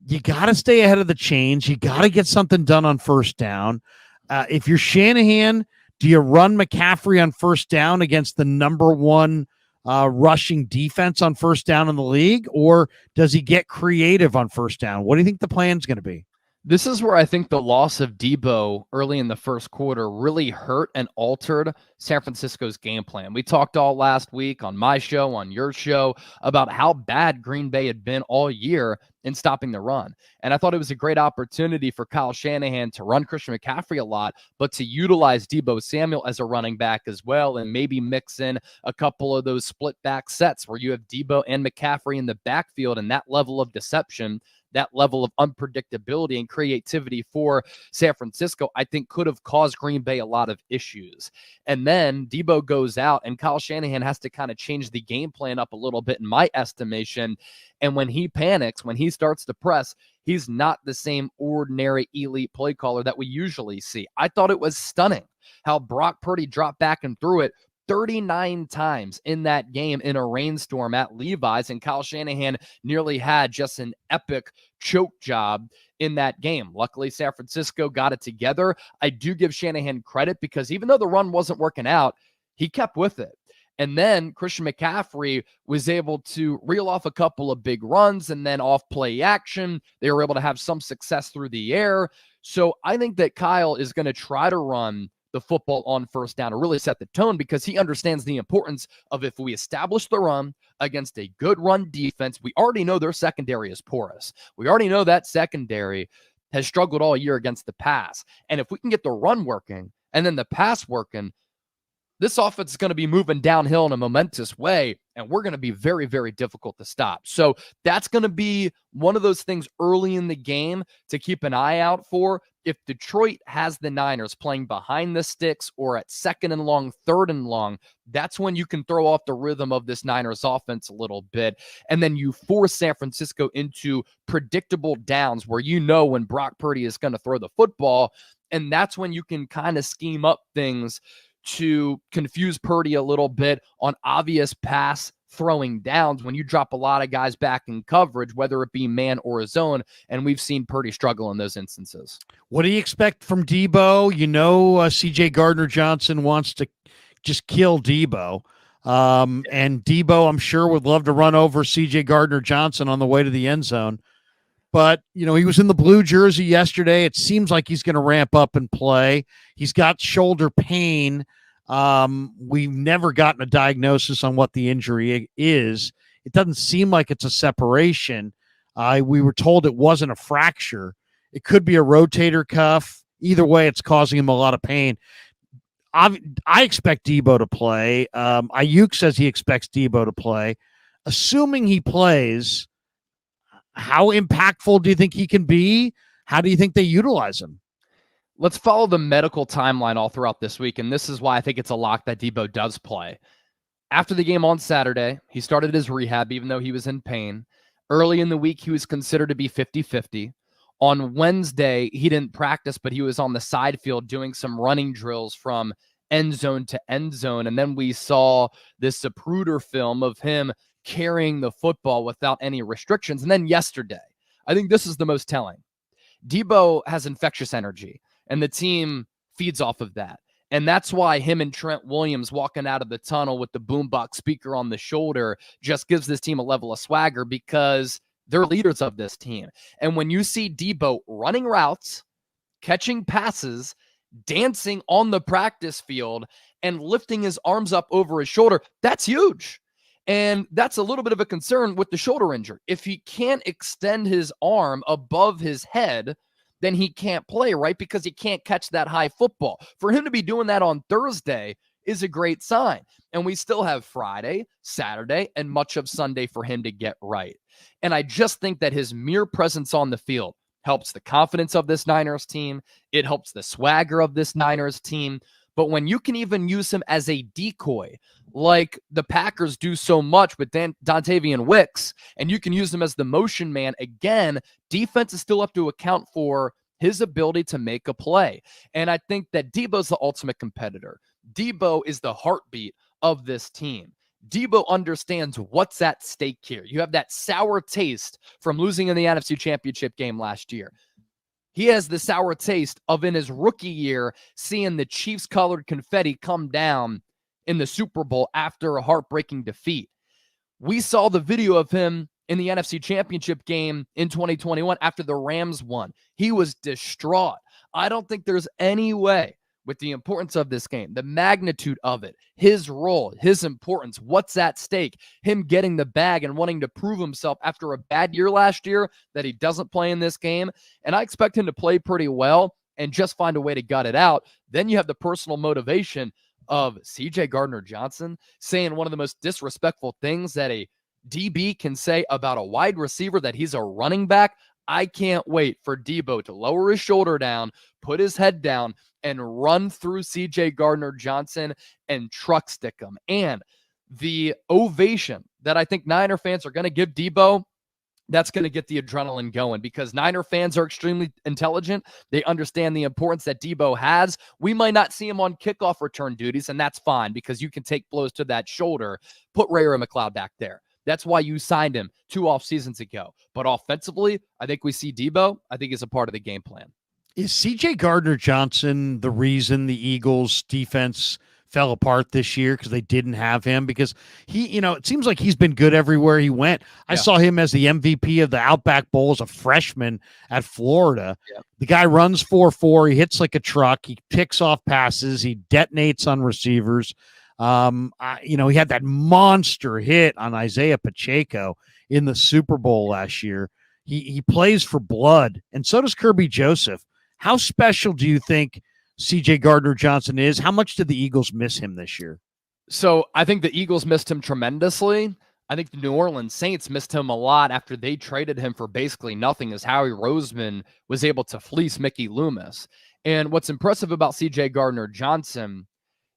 you got to stay ahead of the chains. You got to get something done on first down. If you're Shanahan, do you run McCaffrey on first down against the number one rushing defense on first down in the league, or does he get creative on first down? What do you think the plan's going to be? This is where I think the loss of Deebo early in the first quarter really hurt and altered San Francisco's game plan. We talked all last week on my show, on your show, about how bad Green Bay had been all year in stopping the run. And I thought it was a great opportunity for Kyle Shanahan to run Christian McCaffrey a lot, but to utilize Deebo Samuel as a running back as well, and maybe mix in a couple of those split back sets where you have Deebo and McCaffrey in the backfield, and that level of deception, that level of unpredictability and creativity for San Francisco, I think could have caused Green Bay a lot of issues. And then Deebo goes out, and Kyle Shanahan has to kind of change the game plan up a little bit, in my estimation. And when he panics, when he starts to press, he's not the same ordinary elite play caller that we usually see. I thought it was stunning how Brock Purdy dropped back and threw it 39 times in that game in a rainstorm at Levi's, and Kyle Shanahan nearly had just an epic choke job in that game. Luckily, San Francisco got it together. I do give Shanahan credit, because even though the run wasn't working out, he kept with it. And then Christian McCaffrey was able to reel off a couple of big runs, and then off play action, they were able to have some success through the air. So I think that Kyle is going to try to run the football on first down to really set the tone, because he understands the importance of, if we establish the run against a good run defense, we already know their secondary is porous. We already know that secondary has struggled all year against the pass. And if we can get the run working and then the pass working, this offense is going to be moving downhill in a momentous way, and we're going to be very, very difficult to stop. So that's going to be one of those things early in the game to keep an eye out for. If Detroit has the Niners playing behind the sticks or at second and long, third and long, that's when you can throw off the rhythm of this Niners offense a little bit. And then you force San Francisco into predictable downs where you know when Brock Purdy is going to throw the football. And that's when you can kind of scheme up things to confuse Purdy a little bit on obvious pass throwing downs when you drop a lot of guys back in coverage, whether it be man or a zone. And we've seen Purdy struggle in those instances. What do you expect from Deebo? CJ Gardner-Johnson wants to just kill Deebo. And Deebo, I'm sure, would love to run over CJ Gardner-Johnson on the way to the end zone. But, he was in the blue jersey yesterday. It seems like he's going to ramp up and play. He's got shoulder pain. We've never gotten a diagnosis on what the injury is. It doesn't seem like it's a separation. We were told it wasn't a fracture. It could be a rotator cuff. Either way, it's causing him a lot of pain. I expect Deebo to play. Ayuk says he expects Deebo to play. Assuming he plays, how impactful do you think he can be? How do you think they utilize him? Let's follow the medical timeline all throughout this week, and this is why I think it's a lock that Deebo does play. After the game on Saturday, he started his rehab even though he was in pain. Early in the week, he was considered to be 50-50. On Wednesday, he didn't practice, but he was on the side field doing some running drills from end zone to end zone. And then we saw this Zapruder film of him carrying the football without any restrictions. And then yesterday, I think this is the most telling. Deebo has infectious energy, and the team feeds off of that. And that's why him and Trent Williams walking out of the tunnel with the boombox speaker on the shoulder just gives this team a level of swagger, because they're leaders of this team. And when you see Deebo running routes, catching passes, dancing on the practice field, and lifting his arms up over his shoulder, that's huge. And that's a little bit of a concern with the shoulder injury. If he can't extend his arm above his head, then he can't play, right? Because he can't catch that high football. For him to be doing that on Thursday is a great sign. And we still have Friday, Saturday, and much of Sunday for him to get right. And I just think that his mere presence on the field helps the confidence of this Niners team. It helps the swagger of this Niners team. But when you can even use him as a decoy, like the Packers do so much with Dontavian Wicks, and you can use him as the motion man, again, defenses still have to account for his ability to make a play. And I think that Deebo's the ultimate competitor. Deebo is the heartbeat of this team. Deebo understands what's at stake here. You have that sour taste from losing in the NFC Championship game last year. He has the sour taste of, in his rookie year, seeing the Chiefs-colored confetti come down in the Super Bowl after a heartbreaking defeat. We saw the video of him in the NFC Championship game in 2021 after the Rams won. He was distraught. I don't think there's any way, with the importance of this game, the magnitude of it, his role, his importance, what's at stake, him getting the bag and wanting to prove himself after a bad year last year, that he doesn't play in this game. And I expect him to play pretty well and just find a way to gut it out. Then you have the personal motivation of CJ Gardner-Johnson saying one of the most disrespectful things that a DB can say about a wide receiver, that he's a running back. I can't wait for Deebo to lower his shoulder down, put his head down, and run through CJ Gardner-Johnson and truck stick him. And the ovation that I think Niner fans are going to give Deebo, that's going to get the adrenaline going, because Niner fans are extremely intelligent. They understand the importance that Deebo has. We might not see him on kickoff return duties, and that's fine, because you can take blows to that shoulder. Put Ray McLeod back there. That's why you signed him 2 off seasons ago. But offensively, I think we see Deebo. I think he's a part of the game plan. Is CJ Gardner-Johnson the reason the Eagles defense fell apart this year, because they didn't have him? Because he, it seems like he's been good everywhere he went. I saw him as the MVP of the Outback Bowl as a freshman at Florida. Yeah. The guy runs 4.4. He hits like a truck. He picks off passes. He detonates on receivers. He had that monster hit on Isaiah Pacheco in the Super Bowl last year. He plays for blood, and so does Kirby Joseph. How special do you think CJ Gardner-Johnson is? How much did the Eagles miss him this year? So I think the Eagles missed him tremendously. I think the New Orleans Saints missed him a lot after they traded him for basically nothing, as Howie Roseman was able to fleece Mickey Loomis. And what's impressive about CJ Gardner-Johnson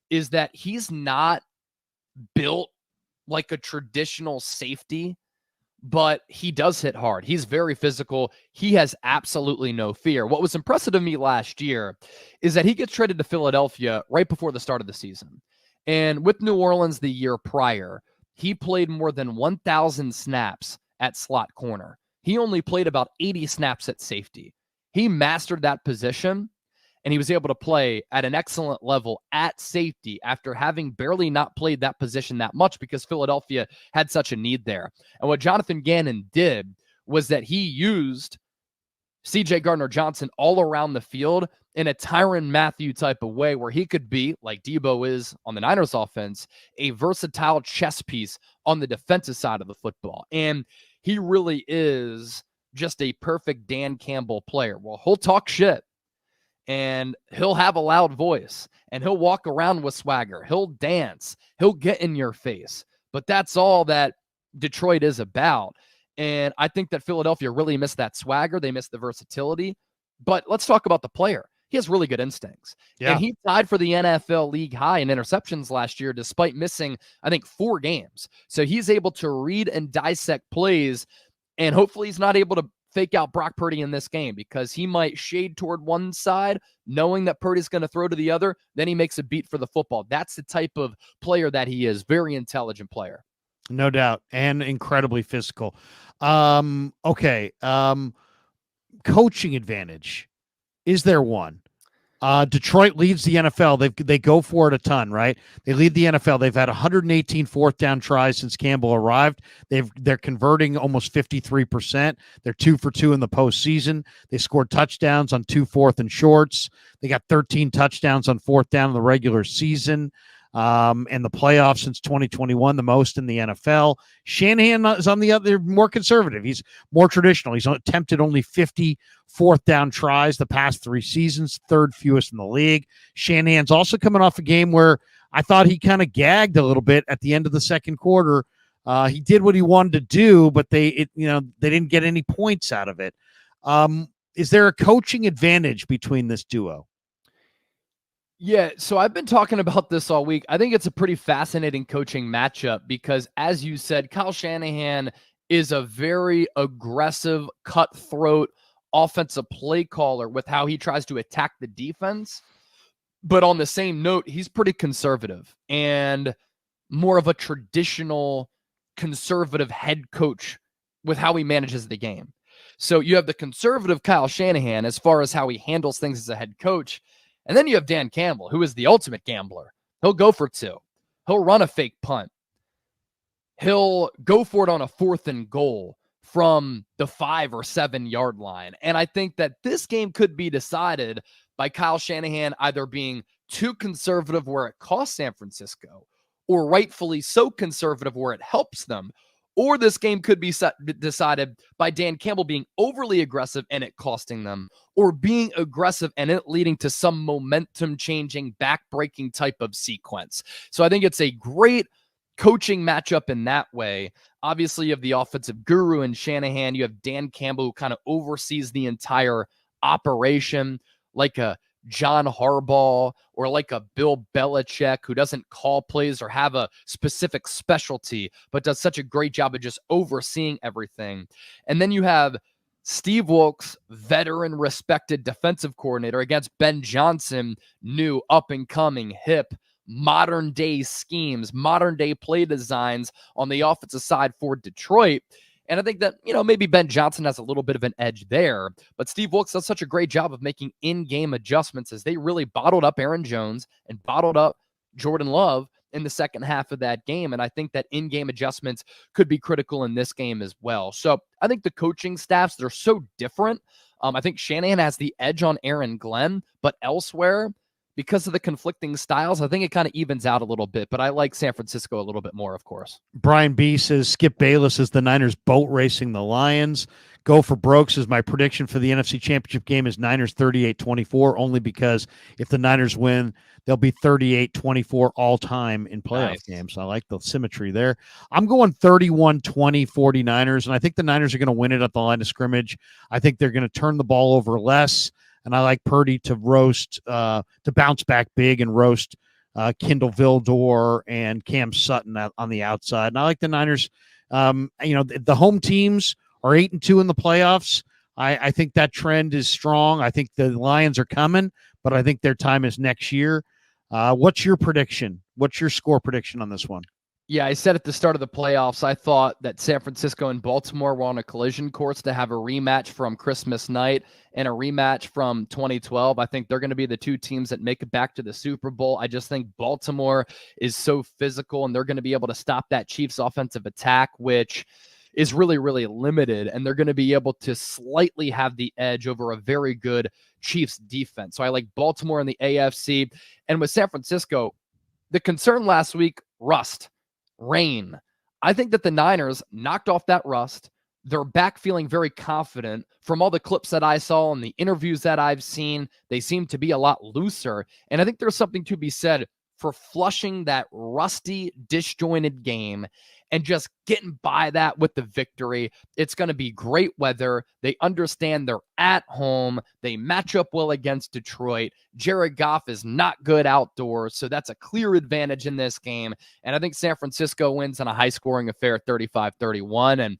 is that he's not built like a traditional safety, but he does hit hard. He's very physical. He has absolutely no fear. What was impressive to me last year is that he gets traded to Philadelphia right before the start of the season. And with New Orleans the year prior, he played more than 1,000 snaps at slot corner. He only played about 80 snaps at safety. He mastered that position, and he was able to play at an excellent level at safety after having barely not played that position that much, because Philadelphia had such a need there. And what Jonathan Gannon did was that he used CJ Gardner-Johnson all around the field in a Tyrann Mathieu type of way, where he could be, like Deebo is on the Niners offense, a versatile chess piece on the defensive side of the football. And he really is just a perfect Dan Campbell player. Well, he'll talk shit, and he'll have a loud voice, and he'll walk around with swagger. He'll dance. He'll get in your face. But that's all that Detroit is about. And I think that Philadelphia really missed that swagger. They missed the versatility. But let's talk about the player. He has really good instincts. Yeah. And he tied for the NFL league high in interceptions last year, despite missing, I think, 4 games. So he's able to read and dissect plays, and hopefully he's not able to fake out Brock Purdy in this game, because he might shade toward one side, knowing that Purdy's going to throw to the other. Then he makes a beat for the football. That's the type of player that he is. Very intelligent player. No doubt. And incredibly physical. Okay. Coaching advantage. Is there one? Detroit leads the NFL. They go for it a ton, right? They lead the NFL. They've had 118 fourth down tries since Campbell arrived. They're converting almost 53%. They're 2 for 2 in the postseason. They scored touchdowns on 2 4th and shorts. They got 13 touchdowns on 4th down in the regular season. And the playoffs since 2021, the most in the NFL. Shanahan is on the other, more conservative. He's more traditional. He's attempted only 50 fourth down tries the past 3 seasons, 3rd fewest in the league. Shanahan's also coming off a game where I thought he kind of gagged a little bit at the end of the second quarter. He did what he wanted to do, but they didn't get any points out of it. Is there a coaching advantage between this duo? Yeah, so I've been talking about this all week. I think it's a pretty fascinating coaching matchup because, as you said, Kyle Shanahan is a very aggressive, cutthroat offensive play caller with how he tries to attack the defense. But on the same note, he's pretty conservative and more of a traditional conservative head coach with how he manages the game. So you have the conservative Kyle Shanahan as far as how he handles things as a head coach. And then you have Dan Campbell, who is the ultimate gambler. He'll go for 2. He'll run a fake punt. He'll go for it on a 4th and goal from the 5 or 7 yard line. And I think that this game could be decided by Kyle Shanahan either being too conservative where it costs San Francisco, or rightfully so conservative where it helps them. Or this game could be decided by Dan Campbell being overly aggressive and it costing them, or being aggressive and it leading to some momentum-changing, back-breaking type of sequence. So I think it's a great coaching matchup in that way. Obviously, you have the offensive guru in Shanahan. You have Dan Campbell, who kind of oversees the entire operation, like a John Harbaugh or like a Bill Belichick, who doesn't call plays or have a specific specialty, but does such a great job of just overseeing everything. And then you have Steve Wilks, veteran, respected defensive coordinator, against Ben Johnson, new, up-and-coming, hip, modern-day schemes, modern-day play designs on the offensive side for Detroit. And I think that, maybe Ben Johnson has a little bit of an edge there, but Steve Wilks does such a great job of making in-game adjustments as they really bottled up Aaron Jones and bottled up Jordan Love in the second half of that game. And I think that in-game adjustments could be critical in this game as well. So I think the coaching staffs, they're so different. I think Shanahan has the edge on Aaron Glenn, but elsewhere, because of the conflicting styles, I think it kind of evens out a little bit, but I like San Francisco a little bit more, of course. Brian B says Skip Bayless is the Niners boat racing the Lions. Go for Broke says my prediction for the NFC Championship game is Niners 38-24, only because if the Niners win, they'll be 38-24 all time in playoff games. So I like the symmetry there. I'm going 31-20 49ers, and I think the Niners are going to win it at the line of scrimmage. I think they're going to turn the ball over less. And I like Purdy to bounce back big and roast Kindle Vildor and Cam Sutton on the outside. And I like the Niners. The home teams are 8-2 in the playoffs. I think that trend is strong. I think the Lions are coming, but I think their time is next year. What's your prediction? What's your score prediction on this one? Yeah, I said at the start of the playoffs, I thought that San Francisco and Baltimore were on a collision course to have a rematch from Christmas night and a rematch from 2012. I think they're going to be the 2 teams that make it back to the Super Bowl. I just think Baltimore is so physical, and they're going to be able to stop that Chiefs offensive attack, which is really, really limited. And they're going to be able to slightly have the edge over a very good Chiefs defense. So I like Baltimore in the AFC. And with San Francisco, the concern last week, rust. Rain. I think that the Niners knocked off that rust. they're back feeling very confident. From all the clips that I saw and the interviews that I've seen, they seem to be a lot looser. And I think there's something to be said for flushing that rusty, disjointed game and just getting by that with the victory. It's going to be great weather. They understand they're at home. They match up well against Detroit. Jared Goff is not good outdoors, so that's a clear advantage in this game. And I think San Francisco wins on a high-scoring affair, 35-31. And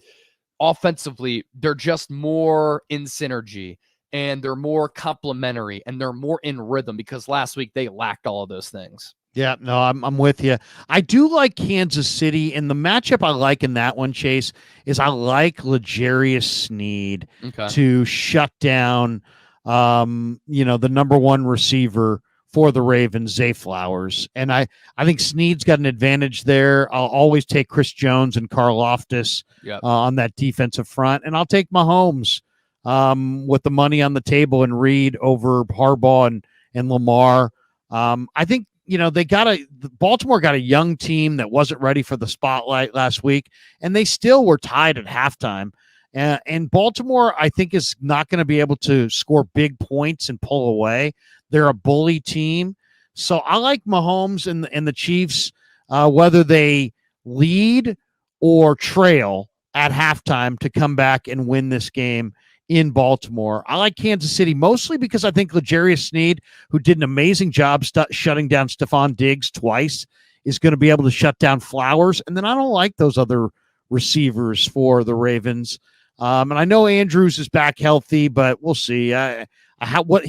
offensively, they're just more in synergy, and they're more complementary, and they're more in rhythm because last week they lacked all of those things. Yeah, no, I'm with you. I do like Kansas City, and the matchup I like in that one, Chase, is I like L'Jarius Sneed to shut down, the number one receiver for the Ravens, Zay Flowers. And I think Sneed's got an advantage there. I'll always take Chris Jones and Karlaftis on that defensive front, and I'll take Mahomes with the money on the table and Reed over Harbaugh and Lamar. I think, Baltimore got a young team that wasn't ready for the spotlight last week, and they still were tied at halftime. And Baltimore, I think, is not going to be able to score big points and pull away. They're a bully team. So I like Mahomes and the Chiefs, whether they lead or trail at halftime, to come back and win this game in Baltimore. I like Kansas City mostly because I think L'Jarius Sneed, who did an amazing job shutting down Stephon Diggs twice, is going to be able to shut down Flowers. And then I don't like those other receivers for the Ravens. And I know Andrews is back healthy, but we'll see. He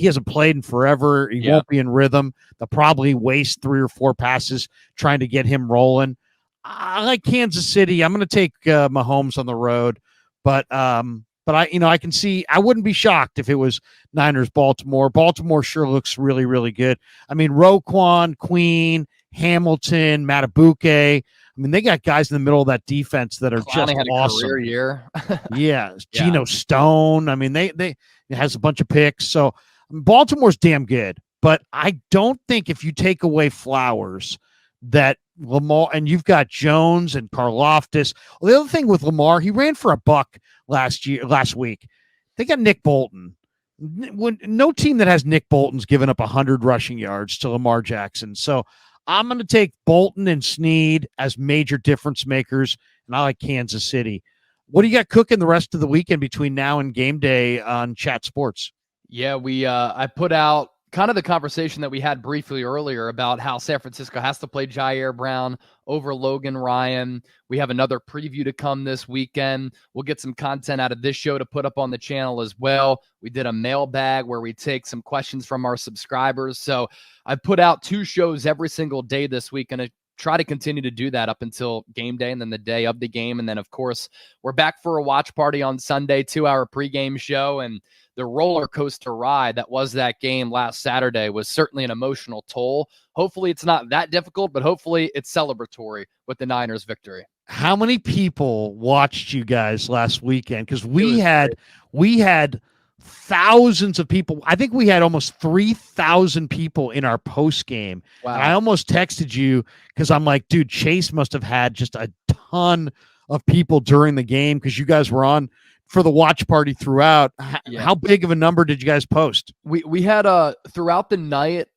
hasn't played in forever. He won't be in rhythm. They'll probably waste 3 or 4 passes trying to get him rolling. I like Kansas City. I'm going to take Mahomes on the road, but I can see, I wouldn't be shocked if it was Niners Baltimore. Baltimore sure looks really, really good. I mean, Roquan, Queen, Hamilton, Matabuke. I mean, they got guys in the middle of that defense that are Clowney just had awesome. A career year. Yeah, Geno Stone. I mean, it has a bunch of picks. So Baltimore's damn good, but I don't think if you take away Flowers that Lamar, and you've got Jones and Karlaftis. Well, the other thing with Lamar, he ran for $1 last week. They got Nick Bolton. No team that has Nick Bolton's given up 100 rushing yards to Lamar Jackson. So I'm going to take Bolton and Sneed as major difference makers, and I like Kansas City. What do you got cooking the rest of the weekend between now and game day on Chat Sports? Yeah, I put out kind of the conversation that we had briefly earlier about how San Francisco has to play Jair Brown over Logan Ryan. We have another preview to come this weekend. We'll get some content out of this show to put up on the channel as well. We did a mailbag where we take some questions from our subscribers. So I put out 2 shows every single day this week, and I try to continue to do that up until game day and then the day of the game. And then, of course, we're back for a watch party on Sunday, 2-hour pregame show. And the roller coaster ride that was that game last Saturday was certainly an emotional toll. Hopefully it's not that difficult, but hopefully it's celebratory with the Niners victory. How many people watched you guys last weekend? Because we had thousands of people. I think we had almost 3,000 people in our post game. Wow. And I almost texted you because I'm like, dude, Chase must have had just a ton of people during the game because you guys were on for the watch party throughout. How big of a number did you guys post? We had throughout the night,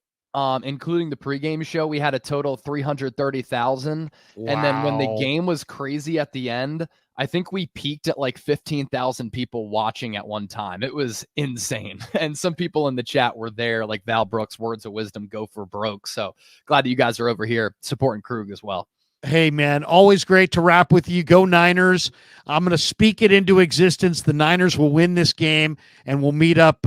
including the pregame show, we had a total of 330,000. Wow. And then when the game was crazy at the end, I think we peaked at like 15,000 people watching at one time. It was insane. And some people in the chat were there, like Val Brooks, words of wisdom, go for broke. So glad that you guys are over here supporting Krueg as well. Hey, man, always great to rap with you. Go Niners. I'm going to speak it into existence. The Niners will win this game, and we'll meet up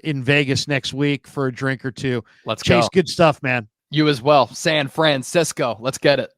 in Vegas next week for a drink or two. Let's go. Chase, good stuff, man. You as well. San Francisco. Let's get it.